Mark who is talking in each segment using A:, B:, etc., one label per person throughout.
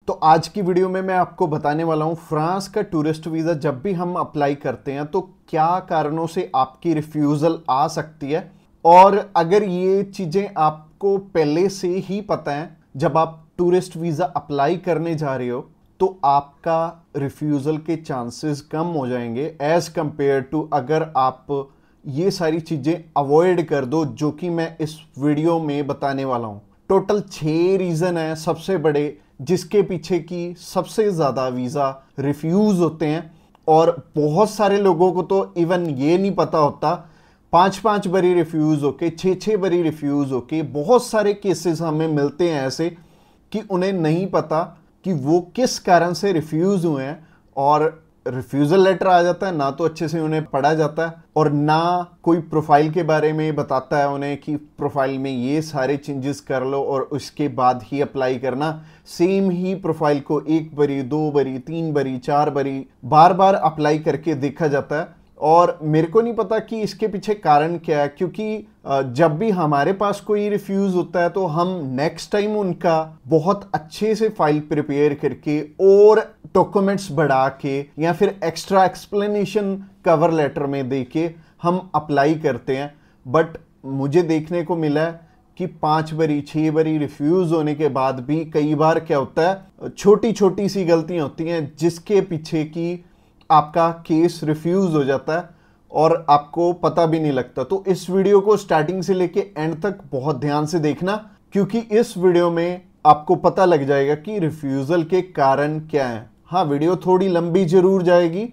A: तो आज की वीडियो में मैं आपको बताने वाला हूं फ्रांस का टूरिस्ट वीज़ा जब भी हम अप्लाई करते हैं तो क्या कारणों से आपकी रिफ्यूज़ल आ सकती है। और अगर ये चीज़ें आपको पहले से ही पता है, जब आप टूरिस्ट वीज़ा अप्लाई करने जा रहे हो तो आपका रिफ्यूज़ल के चांसेस कम हो जाएंगे एज़ कंपेयर टू अगर आप ये सारी चीज़ें अवॉइड कर दो जो कि मैं इस वीडियो में बताने वाला हूँ। टोटल 6 रीज़न है सबसे बड़े जिसके पीछे की सबसे ज़्यादा वीज़ा रिफ्यूज़ होते हैं। और बहुत सारे लोगों को तो इवन ये नहीं पता होता, 5-5 बारी रिफ्यूज़ होके 6-6 बारी रिफ्यूज़ होके बहुत सारे केसेस हमें मिलते हैं ऐसे कि उन्हें नहीं पता कि वो किस कारण से रिफ्यूज़ हुए हैं। और रिफ्यूज़ल लेटर आ जाता है ना तो अच्छे से उन्हें पढ़ा जाता है और ना कोई प्रोफाइल के बारे में बताता है उन्हें कि प्रोफाइल में ये सारे चेंजेस कर लो और उसके बाद ही अप्लाई करना। सेम ही प्रोफाइल को 1 बारी 2 बारी 3 बारी 4 बारी बार बार अप्लाई करके देखा जाता है। और मेरे को नहीं पता कि इसके पीछे कारण क्या है, क्योंकि जब भी हमारे पास कोई रिफ्यूज़ होता है तो हम नेक्स्ट टाइम उनका बहुत अच्छे से फाइल प्रिपेयर करके और डॉक्यूमेंट्स बढ़ा के या फिर एक्स्ट्रा एक्सप्लेनेशन कवर लेटर में दे के हम अप्लाई करते हैं। बट मुझे देखने को मिला है कि 5 बारी 6 बारी रिफ्यूज़ होने के बाद भी कई बार क्या होता है, छोटी छोटी सी गलतियां होती हैं जिसके पीछे की आपका केस रिफ्यूज़ हो जाता है और आपको पता भी नहीं लगता। तो इस वीडियो को स्टार्टिंग से लेके एंड तक बहुत ध्यान से देखना, क्योंकि इस वीडियो में आपको पता लग जाएगा कि रिफ्यूज़ल के कारण क्या हैं। हाँ, वीडियो थोड़ी लंबी जरूर जाएगी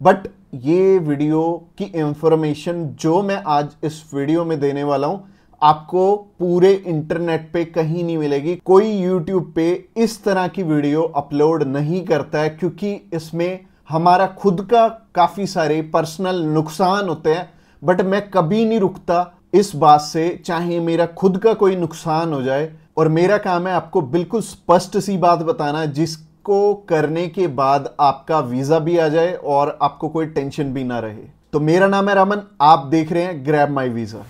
A: बट ये वीडियो की इंफॉर्मेशन जो मैं आज इस वीडियो में देने वाला हूं आपको पूरे इंटरनेट पे कहीं नहीं मिलेगी। कोई यूट्यूब पे इस तरह की वीडियो अपलोड नहीं करता है, क्योंकि इसमें हमारा खुद का काफी सारे पर्सनल नुकसान होते हैं। बट मैं कभी नहीं रुकता इस बात से, चाहे मेरा खुद का कोई नुकसान हो जाए। और मेरा काम है आपको बिल्कुल स्पष्ट सी बात बताना जिसको करने के बाद आपका वीजा भी आ जाए और आपको कोई टेंशन भी ना रहे। तो मेरा नाम है रमन, आप देख रहे हैं ग्रैब माई वीजा।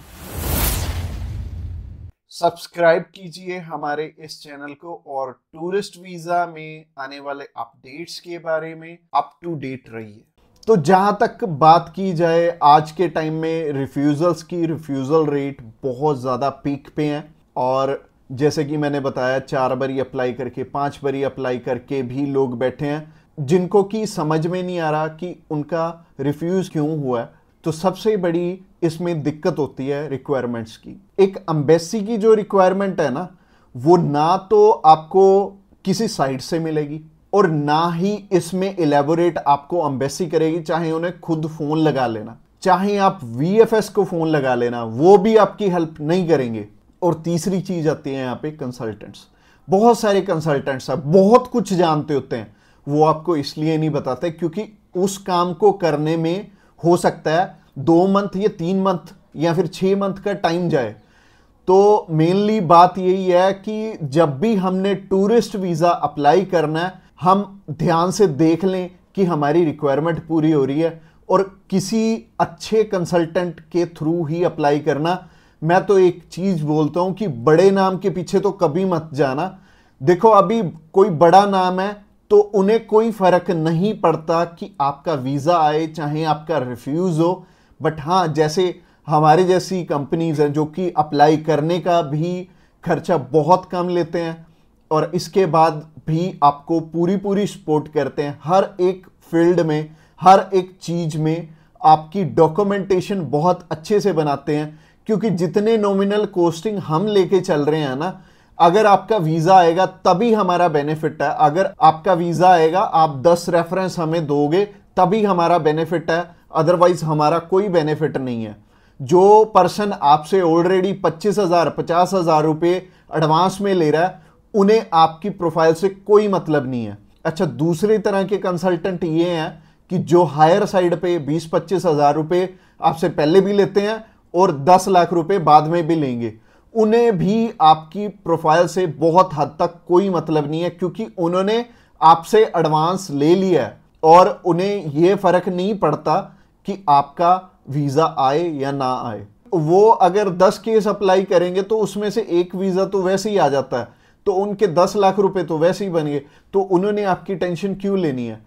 A: सब्सक्राइब कीजिए हमारे इस चैनल को और टूरिस्ट वीजा में आने वाले अपडेट्स के बारे में अप टू डेट रहिए। तो जहां तक बात की जाए आज के टाइम में रिफ्यूजल्स की, रिफ्यूजल रेट बहुत ज़्यादा पीक पे हैं। और जैसे कि मैंने बताया 4 बारी अप्लाई करके 5 बारी अप्लाई करके भी लोग बैठे हैं जिनको कि समझ में नहीं आ रहा कि उनका रिफ्यूज़ क्यों हुआ है। तो सबसे बड़ी इसमें दिक्कत होती है रिक्वायरमेंट्स की। एक एम्बेसी की जो रिक्वायरमेंट है ना, वो ना तो आपको किसी साइट से मिलेगी और ना ही इसमें इलेबोरेट आपको एम्बेसी करेगी। चाहे उन्हें खुद फोन लगा लेना, चाहे आप वीएफएस को फोन लगा लेना, वो भी आपकी हेल्प नहीं करेंगे। और तीसरी चीज आती है यहाँ पे कंसल्टेंट्स। बहुत सारे कंसल्टेंट्स आप बहुत कुछ जानते होते हैं, वो आपको इसलिए नहीं बताते क्योंकि उस काम को करने में हो सकता है 2 मंथ या 3 मंथ या फिर 6 मंथ का टाइम जाए। तो मेनली बात यही है कि जब भी हमने टूरिस्ट वीज़ा अप्लाई करना है, हम ध्यान से देख लें कि हमारी रिक्वायरमेंट पूरी हो रही है और किसी अच्छे कंसल्टेंट के थ्रू ही अप्लाई करना। मैं तो एक चीज़ बोलता हूं कि बड़े नाम के पीछे तो कभी मत जाना। देखो, अभी कोई बड़ा नाम है तो उन्हें कोई फर्क नहीं पड़ता कि आपका वीज़ा आए चाहे आपका रिफ्यूज़ हो। बट हाँ, जैसे हमारे जैसी कंपनीज हैं जो कि अप्लाई करने का भी खर्चा बहुत कम लेते हैं और इसके बाद भी आपको पूरी पूरी सपोर्ट करते हैं हर एक फील्ड में, हर एक चीज़ में आपकी डॉक्यूमेंटेशन बहुत अच्छे से बनाते हैं। क्योंकि जितने नॉमिनल कॉस्टिंग हम लेके चल रहे हैं ना, अगर आपका वीज़ा आएगा तभी हमारा बेनिफिट है। अगर आपका वीज़ा आएगा, आप 10 रेफरेंस हमें दोगे तभी हमारा बेनिफिट है, अदरवाइज हमारा कोई बेनिफिट नहीं है। जो पर्सन आपसे ऑलरेडी 25,000 50,000 रुपये एडवांस में ले रहा है, उन्हें आपकी प्रोफाइल से कोई मतलब नहीं है। अच्छा, दूसरी तरह के कंसल्टेंट ये हैं कि जो हायर साइड पे 20-25 हज़ार रुपये आपसे पहले भी लेते हैं और 10 लाख रुपए बाद में भी लेंगे। उन्हें भी आपकी प्रोफाइल से बहुत हद तक कोई मतलब नहीं है, क्योंकि उन्होंने आपसे एडवांस ले लिया है और उन्हें यह फर्क नहीं पड़ता कि आपका वीजा आए या ना आए। वो अगर 10 केस अप्लाई करेंगे तो उसमें से एक वीजा तो वैसे ही आ जाता है। तो उनके 10 लाख रुपए तो वैसे ही बन गए, तो उन्होंने आपकी टेंशन क्यों लेनी है?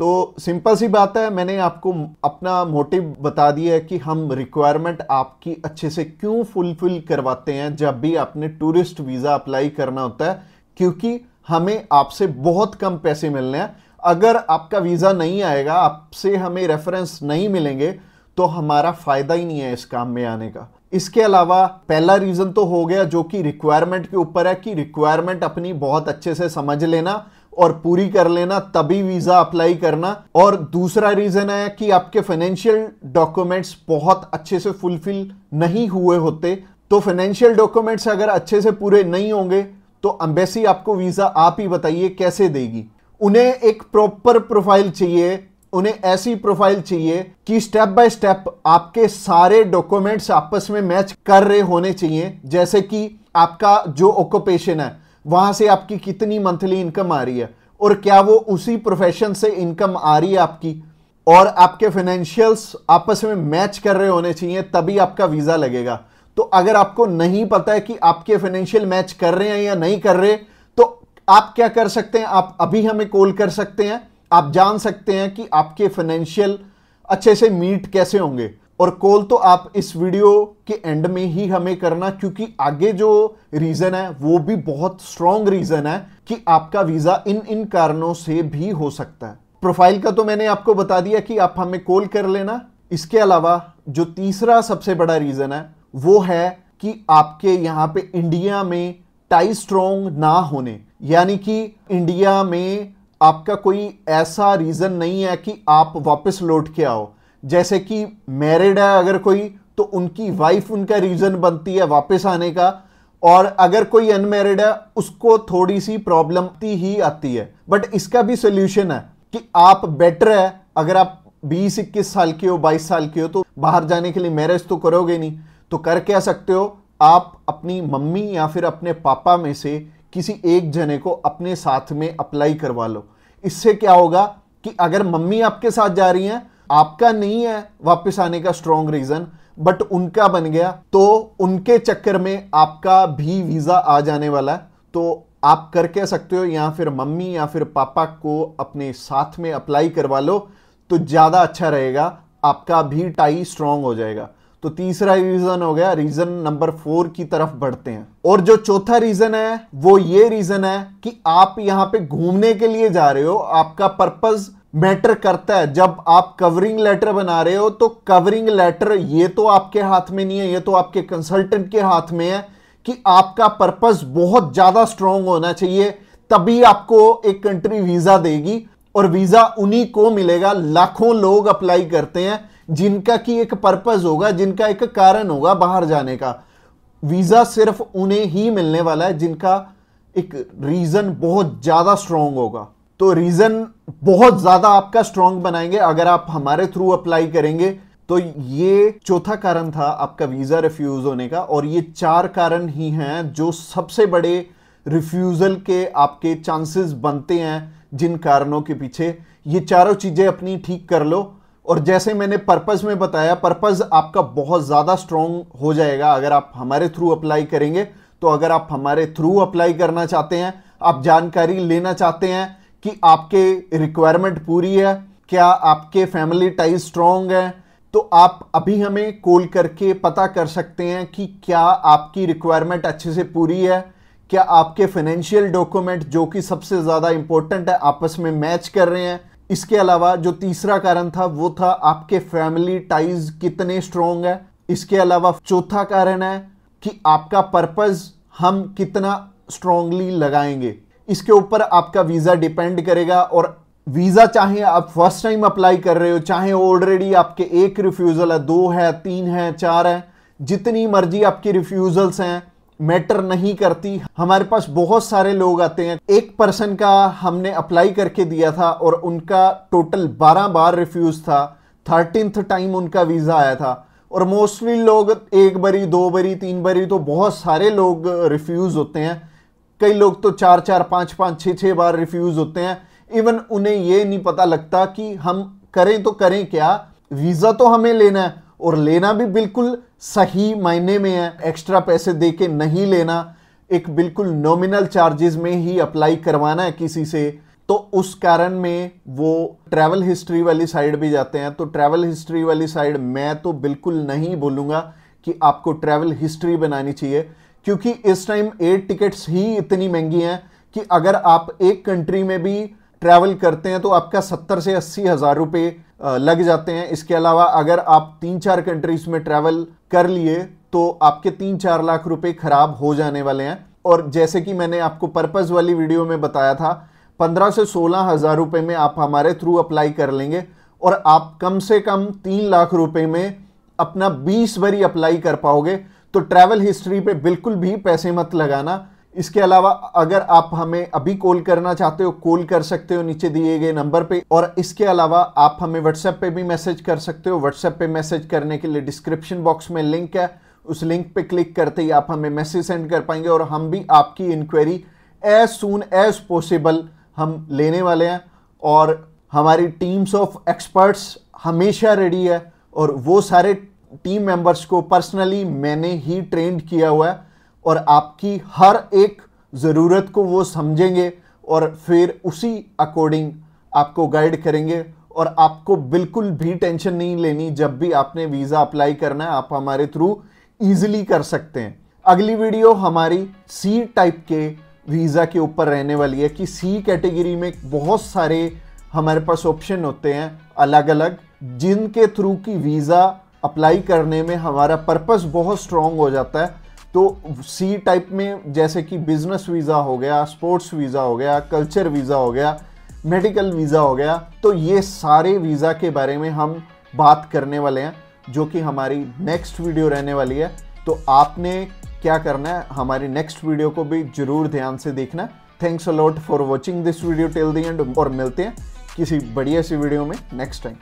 A: तो सिंपल सी बात है, मैंने आपको अपना मोटिव बता दिया है कि हम रिक्वायरमेंट आपकी अच्छे से क्यों फुलफिल करवाते हैं जब भी आपने टूरिस्ट वीज़ा अप्लाई करना होता है, क्योंकि हमें आपसे बहुत कम पैसे मिलने हैं। अगर आपका वीज़ा नहीं आएगा, आपसे हमें रेफरेंस नहीं मिलेंगे, तो हमारा फ़ायदा ही नहीं है इस काम में आने का। इसके अलावा पहला रीज़न तो हो गया जो कि रिक्वायरमेंट के ऊपर है, कि रिक्वायरमेंट अपनी बहुत अच्छे से समझ लेना और पूरी कर लेना, तभी वीज़ा अप्लाई करना। और दूसरा रीज़न है कि आपके फाइनेंशियल डॉक्यूमेंट्स बहुत अच्छे से फुलफिल नहीं हुए होते। तो फाइनेंशियल डॉक्यूमेंट्स अगर अच्छे से पूरे नहीं होंगे तो एम्बेसी आपको वीज़ा, आप ही बताइए, कैसे देगी? उन्हें एक प्रॉपर प्रोफाइल चाहिए, उन्हें ऐसी प्रोफाइल चाहिए कि स्टेप बाय स्टेप आपके सारे डॉक्यूमेंट्स आपस में मैच कर रहे होने चाहिए। जैसे कि आपका जो ऑक्यूपेशन है, वहां से आपकी कितनी मंथली इनकम आ रही है, और क्या वो उसी प्रोफेशन से इनकम आ रही है आपकी, और आपके फाइनेंशियल्स आपस में मैच कर रहे होने चाहिए, तभी आपका वीज़ा लगेगा। तो अगर आपको नहीं पता है कि आपके फाइनेंशियल मैच कर रहे हैं या नहीं कर रहे, तो आप क्या कर सकते हैं, आप अभी हमें कॉल कर सकते हैं। आप जान सकते हैं कि आपके फाइनेंशियल अच्छे से मीट कैसे होंगे। और कॉल तो आप इस वीडियो के एंड में ही हमें करना, क्योंकि आगे जो रीज़न है वो भी बहुत स्ट्रॉन्ग रीज़न है कि आपका वीज़ा इन कारणों से भी हो सकता है। प्रोफाइल का तो मैंने आपको बता दिया कि आप हमें कॉल कर लेना। इसके अलावा जो तीसरा सबसे बड़ा रीज़न है वो है कि आपके यहाँ पे इंडिया में टाई स्ट्रॉन्ग ना होने, यानी कि इंडिया में आपका कोई ऐसा रीज़न नहीं है कि आप वापस लौट के आओ। जैसे कि मैरिड है अगर कोई, तो उनकी वाइफ उनका रीज़न बनती है वापस आने का, और अगर कोई अनमैरिड है उसको थोड़ी सी प्रॉब्लम ही आती है। बट इसका भी सोल्यूशन है कि आप बेटर है, अगर आप 20-21 साल के हो, 22 साल के हो, तो बाहर जाने के लिए मैरिज तो करोगे नहीं, तो कर क्या सकते हो, आप अपनी मम्मी या फिर अपने पापा में से किसी एक जने को अपने साथ में अप्लाई करवा लो। इससे क्या होगा कि अगर मम्मी आपके साथ जा रही हैं, आपका नहीं है वापस आने का स्ट्रॉन्ग रीजन, बट उनका बन गया, तो उनके चक्कर में आपका भी वीजा आ जाने वाला है। तो आप कर कह सकते हो, या फिर मम्मी या फिर पापा को अपने साथ में अप्लाई करवा लो, तो ज्यादा अच्छा रहेगा, आपका भी टाई स्ट्रॉन्ग हो जाएगा। तो तीसरा रीजन हो गया। रीजन नंबर 4 की तरफ बढ़ते हैं। और जो चौथा रीजन है वो ये रीजन है कि आप यहां पे घूमने के लिए जा रहे हो, आपका पर्पस मैटर करता है। जब आप कवरिंग लेटर बना रहे हो, तो कवरिंग लेटर ये तो आपके हाथ में नहीं है, ये तो आपके कंसल्टेंट के हाथ में है कि आपका पर्पस बहुत ज्यादा स्ट्रॉन्ग होना चाहिए, तभी आपको एक कंट्री वीजा देगी। और वीजा उन्हीं को मिलेगा, लाखों लोग अप्लाई करते हैं जिनका की एक पर्पस होगा, जिनका एक कारण होगा बाहर जाने का। वीजा सिर्फ उन्हें ही मिलने वाला है जिनका एक रीजन बहुत ज्यादा स्ट्रॉन्ग होगा। तो रीजन बहुत ज्यादा आपका स्ट्रॉन्ग बनाएंगे अगर आप हमारे थ्रू अप्लाई करेंगे। तो ये चौथा कारण था आपका वीजा रिफ्यूज होने का, और ये 4 कारण ही हैं जो सबसे बड़े रिफ्यूजल के आपके चांसेस बनते हैं। जिन कारणों के पीछे, ये चारों चीजें अपनी ठीक कर लो। और जैसे मैंने पर्पस में बताया, पर्पस आपका बहुत ज्यादा स्ट्रॉन्ग हो जाएगा अगर आप हमारे थ्रू अप्लाई करेंगे। तो अगर आप हमारे थ्रू अप्लाई करना चाहते हैं, आप जानकारी लेना चाहते हैं कि आपके रिक्वायरमेंट पूरी है, क्या आपके फैमिली टाइज स्ट्रॉन्ग है, तो आप अभी हमें कॉल करके पता कर सकते हैं कि क्या आपकी रिक्वायरमेंट अच्छे से पूरी है, क्या आपके फाइनेंशियल डॉक्यूमेंट जो कि सबसे ज्यादा इंपॉर्टेंट है आपस में मैच कर रहे हैं। इसके अलावा जो तीसरा कारण था वो था आपके फैमिली टाइज कितने स्ट्रॉन्ग है। इसके अलावा चौथा कारण है कि आपका पर्पस हम कितना स्ट्रॉन्गली लगाएंगे। इसके ऊपर आपका वीजा डिपेंड करेगा। और वीजा चाहे आप फर्स्ट टाइम अप्लाई कर रहे हो, चाहे ऑलरेडी आपके एक रिफ्यूजल है, 2 है, 3 है, 4 है, जितनी मर्जी आपकी रिफ्यूजल्स हैं, मैटर नहीं करती। हमारे पास बहुत सारे लोग आते हैं, एक पर्सन का हमने अप्लाई करके दिया था और उनका टोटल 12 बार रिफ्यूज था, 13th टाइम उनका वीजा आया था। और मोस्टली लोग 1 बारी, 2 बारी, 3 बारी, तो बहुत सारे लोग रिफ्यूज होते हैं। कई लोग तो 4-4, 5-5, 6-6 बार रिफ्यूज होते हैं। इवन उन्हें ये नहीं पता लगता कि हम करें तो करें क्या। वीजा तो हमें लेना है, और लेना भी बिल्कुल सही मायने में है, एक्स्ट्रा पैसे दे के नहीं लेना। एक बिल्कुल नॉमिनल चार्जेस में ही अप्लाई करवाना है किसी से, तो उस कारण में वो ट्रैवल हिस्ट्री वाली साइड भी जाते हैं। तो ट्रैवल हिस्ट्री वाली साइड मैं तो बिल्कुल नहीं बोलूँगा कि आपको ट्रैवल हिस्ट्री बनानी चाहिए, क्योंकि इस टाइम एयर टिकट्स ही इतनी महंगी हैं कि अगर आप एक कंट्री में भी ट्रैवल करते हैं तो आपका 70 से 80 हज़ार रुपये लग जाते हैं। इसके अलावा अगर आप 3-4 कंट्रीज में ट्रैवल कर लिए तो आपके 3-4 लाख रुपए खराब हो जाने वाले हैं। और जैसे कि मैंने आपको पर्पस वाली वीडियो में बताया था, 15 से 16 हज़ार रुपये में आप हमारे थ्रू अप्लाई कर लेंगे और आप कम से कम 3 लाख रुपए में अपना 20 बारी अप्लाई कर पाओगे। तो ट्रैवल हिस्ट्री पे बिल्कुल भी पैसे मत लगाना। इसके अलावा अगर आप हमें अभी कॉल करना चाहते हो, कॉल कर सकते हो नीचे दिए गए नंबर पे। और इसके अलावा आप हमें व्हाट्सएप पे भी मैसेज कर सकते हो। व्हाट्सएप पे मैसेज करने के लिए डिस्क्रिप्शन बॉक्स में लिंक है, उस लिंक पे क्लिक करते ही आप हमें मैसेज सेंड कर पाएंगे और हम भी आपकी enquiry as soon as possible हम लेने वाले हैं। और हमारी टीम्स ऑफ एक्सपर्ट्स हमेशा रेडी है और वो सारे टीम मेंबर्स को पर्सनली मैंने ही ट्रेंड किया हुआ है और आपकी हर एक ज़रूरत को वो समझेंगे और फिर उसी अकॉर्डिंग आपको गाइड करेंगे। और आपको बिल्कुल भी टेंशन नहीं लेनी, जब भी आपने वीज़ा अप्लाई करना है आप हमारे थ्रू ईजिली कर सकते हैं। अगली वीडियो हमारी सी टाइप के वीज़ा के ऊपर रहने वाली है कि सी कैटेगरी में बहुत सारे हमारे पास ऑप्शन होते हैं अलग अलग, जिनके थ्रू की वीज़ा अप्लाई करने में हमारा पर्पस बहुत स्ट्रॉन्ग हो जाता है। तो सी टाइप में जैसे कि बिजनेस वीज़ा हो गया, स्पोर्ट्स वीज़ा हो गया, कल्चर वीज़ा हो गया, मेडिकल वीज़ा हो गया, तो ये सारे वीज़ा के बारे में हम बात करने वाले हैं, जो कि हमारी नेक्स्ट वीडियो रहने वाली है। तो आपने क्या करना है, हमारी नेक्स्ट वीडियो को भी जरूर ध्यान से देखना। Thanks a lot for watching this video till the end और मिलते हैं किसी बढ़िया सी वीडियो में नेक्स्ट टाइम।